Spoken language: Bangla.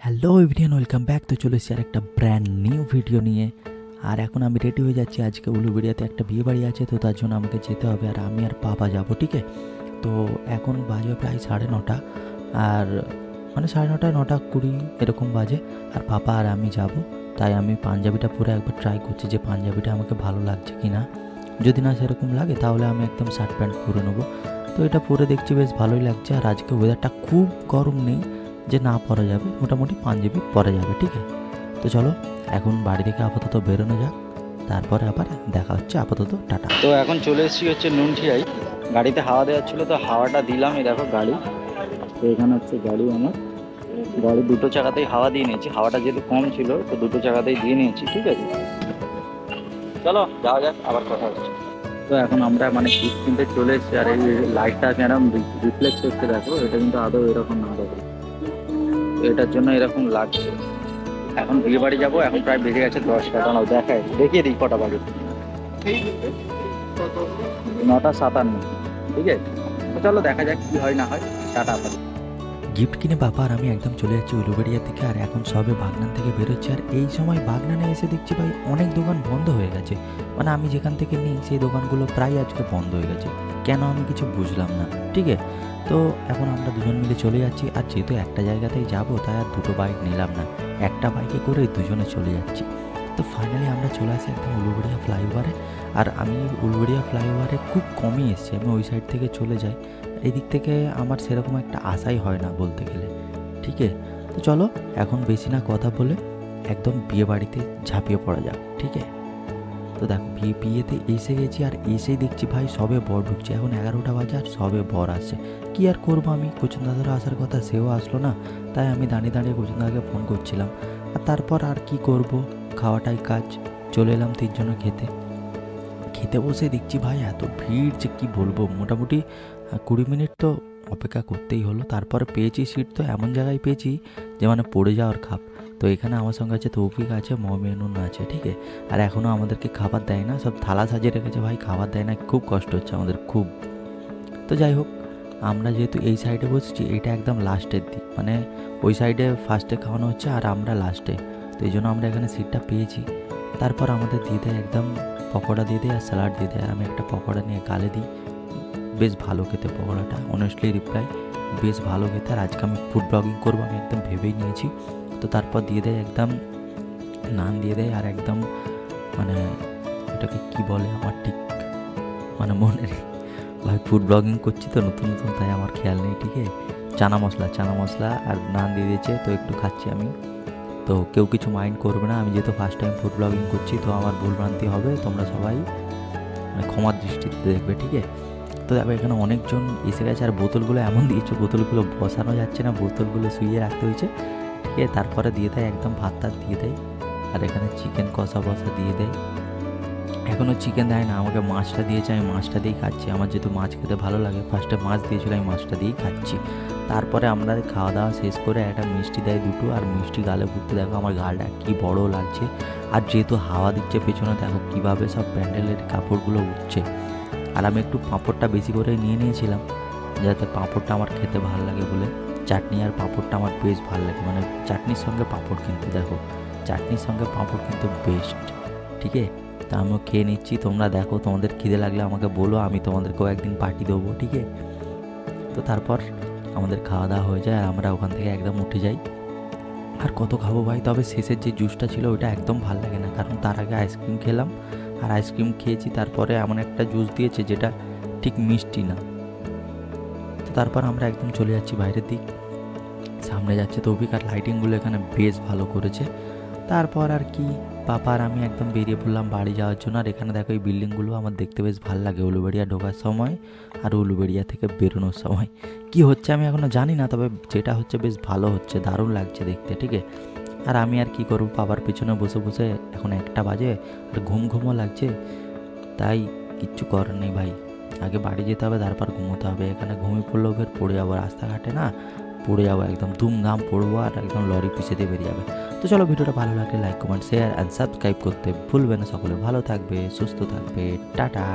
Hello everyone, welcome back. তো চলে এসেছি আর একটা ব্র্যান্ড নিউ ভিডিও নিয়ে। আর এখন আমি রেডি হয়ে যাচ্ছি। আজকে উলুবেড়িয়াতে একটা বিয়ে বাড়ি আছে, তো তার জন্য আমাকে যেতে হবে। আর আমি আর পাপা যাবো, ঠিক আছে? তো এখন বাজে প্রায় 9:30, আর মানে 9:30 9:20 এরকম বাজে। আর পাপা আর আমি যাব, তাই আমি পাঞ্জাবিটা পরে একবার ট্রাই করছি যে পাঞ্জাবিটা আমাকে ভালো লাগছে কি না। যদি না সেরকম লাগে তাহলে আমি একদম শার্ট প্যান্ট পরে নেবো। তো এটা পরে দেখছি বেশ ভালোই লাগছে। আর আজকে ওয়েদারটা খুব গরম নেই যে না পরা যাবে, মোটামুটি পাঞ্জাবি পরা যাবে, ঠিক আছে? তো চলো এখন বাড়ি থেকে আপাতত বেরোনো যাক, তারপরে আবার দেখা হচ্ছে। আপাতত টাটা। তো এখন চলে এসেছি হচ্ছে নুনঠিয়াই। গাড়িতে হাওয়া দেওয়ার ছিল, তো হাওয়াটা দিলাম। এই দেখো গাড়ি, তো এখানে হচ্ছে গাড়ি। আমার গাড়ি দুটো চাকাতেই হাওয়া দিয়ে নিয়েছি। হাওয়াটা যেহেতু কম ছিল তো দুটো চাকাতেই দিয়ে নিয়েছি, ঠিক আছে? চলো যাওয়া যাক, আবার কথা হচ্ছে। তো এখন আমরা মানে গিফট কিনতে চলে এসেছি। আর এই লাইটটা এরকম রিফ্লেক্স করতে দেখো, এটা কিন্তু আদৌ এরকম না দেখো, তো এটার জন্য এরকম লাগছে। এখন বিয়ে বাড়ি যাবো, এখন প্রায় বেজে গেছে 10টা। দাঁড়াও দেখায়, দেখিয়ে দিই কটা বাজে। 9:57, ঠিক আছে? তো চলো দেখা যাক কি হয় না হয়। টাটা। গিফট কিনে বাবা আর আমি একদম চলে যাচ্ছি উলুবেড়িয়ার দিকে। আর এখন সবে বাগনান থেকে বেরোচ্ছে। আর এই সময় বাগনানে এসে দেখছি ভাই অনেক দোকান বন্ধ হয়ে গেছে। মানে আমি যেখান থেকে নিই সেই দোকানগুলো প্রায় আজকে বন্ধ হয়ে গেছে। কেন আমি কিছু বুঝলাম না, ঠিক আছে? তো এখন আমরা দুজন মিলে চলে যাচ্ছি। আর যেহেতু একটা জায়গাতেই যাবো, তাই আর দুটো বাইক নিলাম না, একটা বাইকে করে দুজনে চলে যাচ্ছি। তো ফাইনালি আমরা চলে আসি একদম উলুবেড়িয়া ফ্লাইওভারে। আর আমি উলুবেড়িয়া ফ্লাইওভারে খুব কমই এসেছি, আমি ওই সাইড থেকে চলে যাই। এদিক থেকে আমার সেরকম একটা আশাই হয় না বলতে গেলে, ঠিক আছে? তো চলো এখন বেশি না কথা বলে একদম বিয়ে বাড়িতে ঝাঁপিয়ে পড়া যাক, ঠিক আছে? তো দেখো বিয়েতে এসে গেছি। আর এসেই দেখছি ভাই সবে বর ঢুকছে। এখন 11টা বাজে আর সবে বর আসছে। কি আর করবো, আমি কোচন দাদারও আসার কথা, সেও আসলো না। তাই আমি দাঁড়িয়ে দাঁড়িয়ে কোচন দাদাকে ফোন করছিলাম। আর তারপর আর কি করব, খাওয়াটাই কাজ। চলে এলাম 3 জনে খেতে। খেতে বসে দেখছি ভাই এত ভিড় যে কি বলবো। মোটামুটি 20 মিনিট তো অপেক্ষা করতেই হলো। তারপরে পেয়েছি সিট, তো এমন জায়গায় পেয়েছি যে মানে পড়ে যাওয়ার খাপ। তো এখানে আমার সঙ্গে আছে তৌফিক, আছে মমিনুন আছে, ঠিক আছে? আর এখনও আমাদেরকে খাবার দেয় না, সব থালা সাজিয়ে রেখেছে ভাই, খাবার দেয় না। খুব কষ্ট হচ্ছে আমাদের, খুব। তো যাই হোক, আমরা যেহেতু এই সাইডে বসছি, এটা একদম লাস্টের দিক, মানে ওই সাইডে ফার্স্টে খাওয়ানো হচ্ছে আর আমরা লাস্টে। তো এই জন্য আমরা এখানে সিটটা পেয়েছি। তারপর আমাদের দিয়ে দেয় একদম পকোড়া দিয়ে দেয় আর স্যালাড দিয়ে দেয়। আমি একটা পকোড়া নিয়ে গালে দিই। বেশ ভালো খেতে পকোড়াটা, অনেস্টলি রিপ্লাই, বেশ ভালো খেতে। আর আজকে আমি ফুড ব্লগিং করবো, আমি একদম ভেবেই নিয়েছি। তো তারপর দিয়ে দেয় একদম নান দিয়ে দেয়। আর একদম মানে এটাকে কি বলে আমার ঠিক মানে মনে নেই ভাই, ফুড ব্লগিং করছি তো নতুন নতুন, তাই আমার খেয়াল নেই, ঠিক আছে? চানা মশলা আর নান দিয়ে দিয়েছে, তো একটু খাচ্ছি আমি। তো কেউ কিছু মাইন্ড করবে না, আমি যেহেতু ফার্স্ট টাইম ফুড ব্লগিং করছি, তো আমার ভুলভ্রান্তি হবে, তোমরা সবাই মানে ক্ষমার দৃষ্টিতে দেখবে, ঠিক আছে? তো দেখো এখানে অনেকজন এসে গেছে। আর বোতলগুলো এমন দিয়েছে, বোতলগুলো বসানো যাচ্ছে না, বোতলগুলো শুইয়ে রাখতে হয়েছে, ঠিক আছে? তারপরে দিয়ে দেয় একদম ভাত দিয়ে দেয়। আর এখানে চিকেন কষা দিয়ে দেয়। এখনও চিকেন দেয় না, আমাকে মাছটা দিয়েছে, আমি মাছটা দিয়েই খাচ্ছি। আমার যেহেতু মাছ খেতে ভালো লাগে, ফার্স্টে মাছ দিয়েছিল, আমি মাছটা দিয়েই খাচ্ছি। তারপরে আমরা খাওয়া দাওয়া শেষ করে একটা মিষ্টি দেয় দুটো, আর মিষ্টি গালে ঘুরতে দেখো আমার গালটা কি বড় লাগছে। আর যেহেতু হাওয়া দিচ্ছে পেছনে, দেখো কীভাবে সব প্যান্ডেলের কাপড়গুলো উঠছে। আর আমি একটু পাঁপড়টা বেশি করে নিয়ে নিয়েছিলাম, যাতে পাঁপড়টা আমার খেতে ভালো লাগে বলে। চাটনি আর পাঁপড়টা আমার বেশ ভালো লাগে, মানে চাটনির সঙ্গে পাঁপড়, কিন্তু দেখো চাটনির সঙ্গে পাঁপড় কিন্তু বেস্ট, ঠিক আছে? তা আমিও খেয়ে নিচ্ছি। তোমরা দেখো, তোমাদের খিদে লাগলে আমাকে বলো, আমি তোমাদেরকেও একদিন পার্টি দেবো, ঠিক আছে? তো তারপর আমাদের খাওয়া দাওয়া হয়ে যায় আর আমরা ওখান থেকে একদম উঠে যাই। আর কত খাবো ভাই, তবে শেষের যে জুসটা ছিল ওইটা একদম ভালো লাগে না, কারণ তার আগে আইসক্রিম খেলাম। আর আইসক্রিম খেয়েছি, তারপরে এমন একটা জুস দিয়েছে যেটা ঠিক মিষ্টি না। তো তারপর আমরা একদম চলে যাচ্ছি বাইরের দিক। সামনে যাচ্ছে তৌফিক, আর লাইটিংগুলো এখানে বেশ ভালো করেছে। তারপর আর কি, পাপা আর আমি একদম বেরিয়ে পড়লাম বাড়ি যাওয়ার জন্য। আর এখানে দেখো এই বিল্ডিংগুলো আমার দেখতে বেশ ভালো লাগে, উলুবেড়িয়া ঢোকার সময় আর উলুবেড়িয়া থেকে বেরোনোর সময়। কি হচ্ছে আমি এখনও জানি না, তবে যেটা হচ্ছে বেশ ভালো হচ্ছে, দারুণ লাগছে দেখতে, ঠিক আছে? আর আমি আর কি করবো, বাবার পিছনে বসে বসে এখন 1টা বাজে আর ঘুমও লাগছে, তাই কিচ্ছু করার নেই ভাই। আগে বাড়ি যেতে হবে, তারপর ঘুমোতে হবে। এখানে ঘুমিয়ে পড়লেও ফের পড়ে যাবো রাস্তাঘাটে, না পড়ে যাবো একদম ধুমধাম পড়বো, আর একদম লরি পিছিয়ে দিয়ে বেরিয়ে যাবে। তো চলো, ভিডিওটা ভালো লাগলে like comment share and subscribe করতে ভুলবে না। সকলে ভালো থাকবে, সুস্থ থাকবে, টাটা।